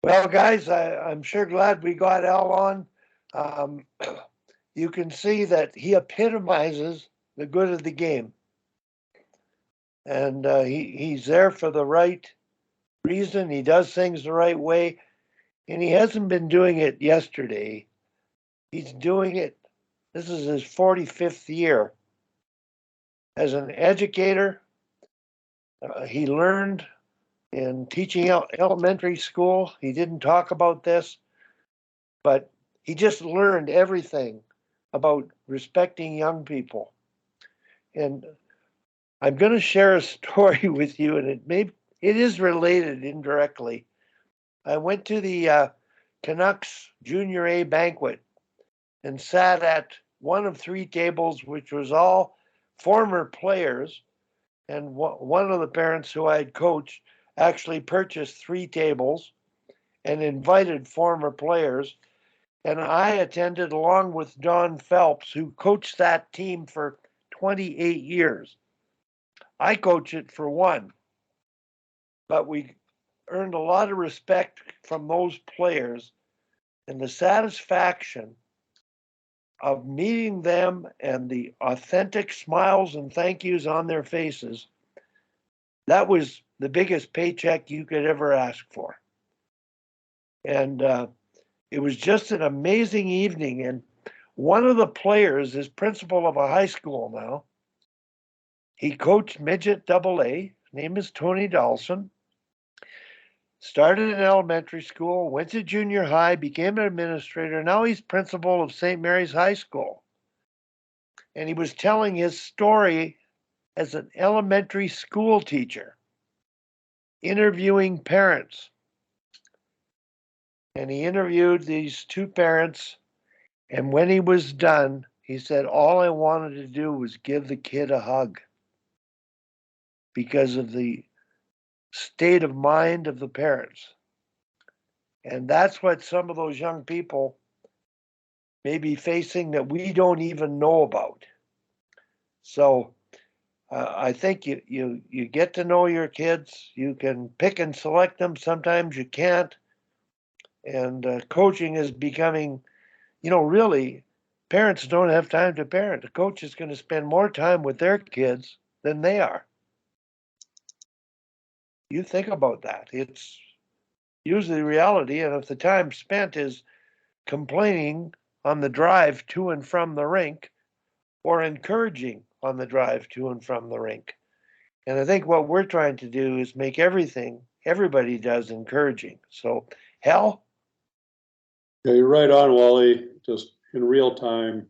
Well, guys, I'm sure glad we got Al on. Um, you can see that he epitomizes the good of the game, and he's there for the right reason. He does things the right way, and he hasn't been doing it yesterday. He's doing it. This is his 45th year as an educator. He learned in teaching elementary school. He didn't talk about this, but he just learned everything about respecting young people. And I'm going to share a story with you, and it is related indirectly. I went to the Canucks Junior A banquet and sat at one of three tables, which was all former players. And one of the parents who I had coached actually purchased three tables and invited former players. And I attended along with Don Phelps, who coached that team for 28 years. I coached it for one, but we earned a lot of respect from those players, and the satisfaction of meeting them and the authentic smiles and thank yous on their faces, that was the biggest paycheck you could ever ask for. And it was just an amazing evening. And one of the players is principal of a high school now. He coached midget double A. His name is Tony Dawson. Started in elementary school, went to junior high, became an administrator. Now he's principal of St. Mary's High School. And he was telling his story as an elementary school teacher, interviewing parents. And he interviewed these two parents. And when he was done, he said, all I wanted to do was give the kid a hug because of the state of mind of the parents. And that's what some of those young people may be facing that we don't even know about. So I think you get to know your kids. You can pick and select them. Sometimes you can't. And coaching is becoming, really, parents don't have time to parent. The coach is going to spend more time with their kids than they are. You think about that. It's usually reality. And if the time spent is complaining on the drive to and from the rink or encouraging on the drive to and from the rink. And I think what we're trying to do is make everything everybody does encouraging. So, Hal? Yeah, you're right on, Wally, just in real time.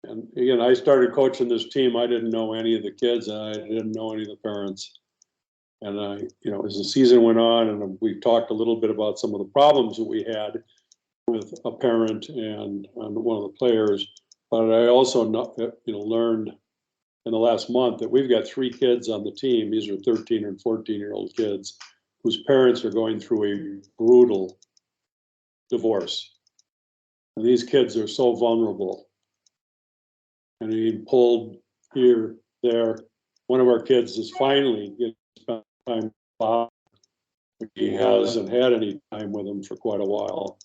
And again, I started coaching this team. I didn't know any of the kids, and I didn't know any of the parents. And as the season went on, and we talked a little bit about some of the problems that we had with a parent and one of the players. But I also learned in the last month that we've got three kids on the team. These are 13 and 14-year-old kids whose parents are going through a brutal divorce. And these kids are so vulnerable. And he pulled here, there. One of our kids is finally getting spent time with. He hasn't had any time with him for quite a while.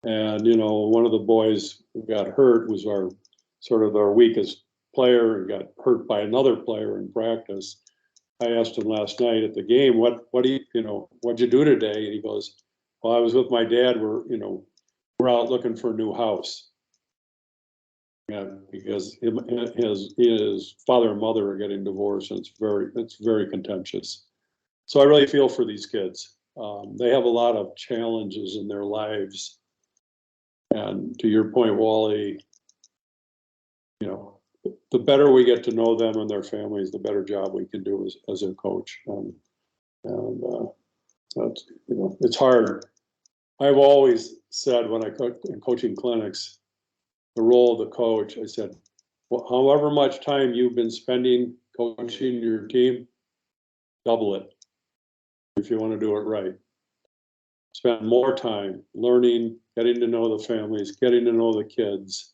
And, one of the boys who got hurt was our weakest player and got hurt by another player in practice. I asked him last night at the game, what'd you do today? And he goes, well, I was with my dad. We're out looking for a new house. Yeah, because his father and mother are getting divorced, and it's very contentious. So I really feel for these kids. They have a lot of challenges in their lives. And to your point, Wally, the better we get to know them and their families, the better job we can do as a coach. And that's, it's hard. I've always said when I coach in coaching clinics, the role of the coach, I said, well, however much time you've been spending coaching your team, double it if you want to do it right. Spend more time learning, getting to know the families, getting to know the kids.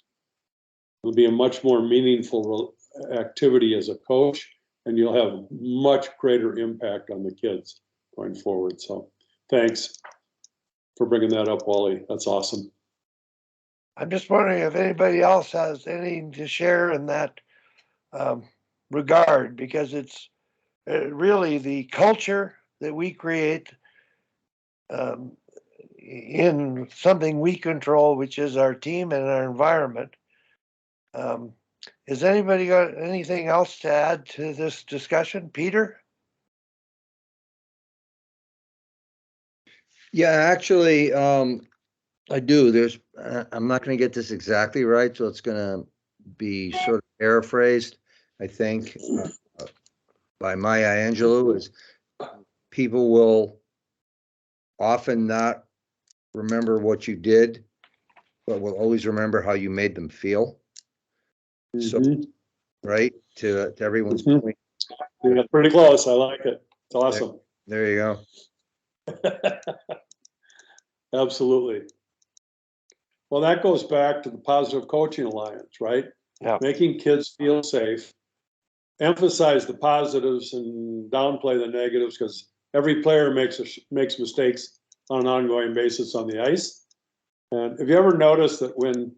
It'll be a much more meaningful activity as a coach, and you'll have much greater impact on the kids going forward. So thanks. for bringing that up, Wally. That's awesome. I'm just wondering if anybody else has anything to share in that regard, because it's really the culture that we create in something we control, which is our team and our environment. Has anybody got anything else to add to this discussion? Peter? Yeah, actually, I do. I'm not going to get this exactly right, so it's going to be sort of paraphrased, I think, by Maya Angelou, is people will often not remember what you did, but will always remember how you made them feel. So, right, to everyone's Mhm. point. Yeah, pretty close. I like it. It's awesome. There you go. Absolutely. Well, that goes back to the Positive Coaching Alliance, right? Yeah. Making kids feel safe, emphasize the positives and downplay the negatives, because every player makes mistakes on an ongoing basis on the ice. And have you ever noticed that when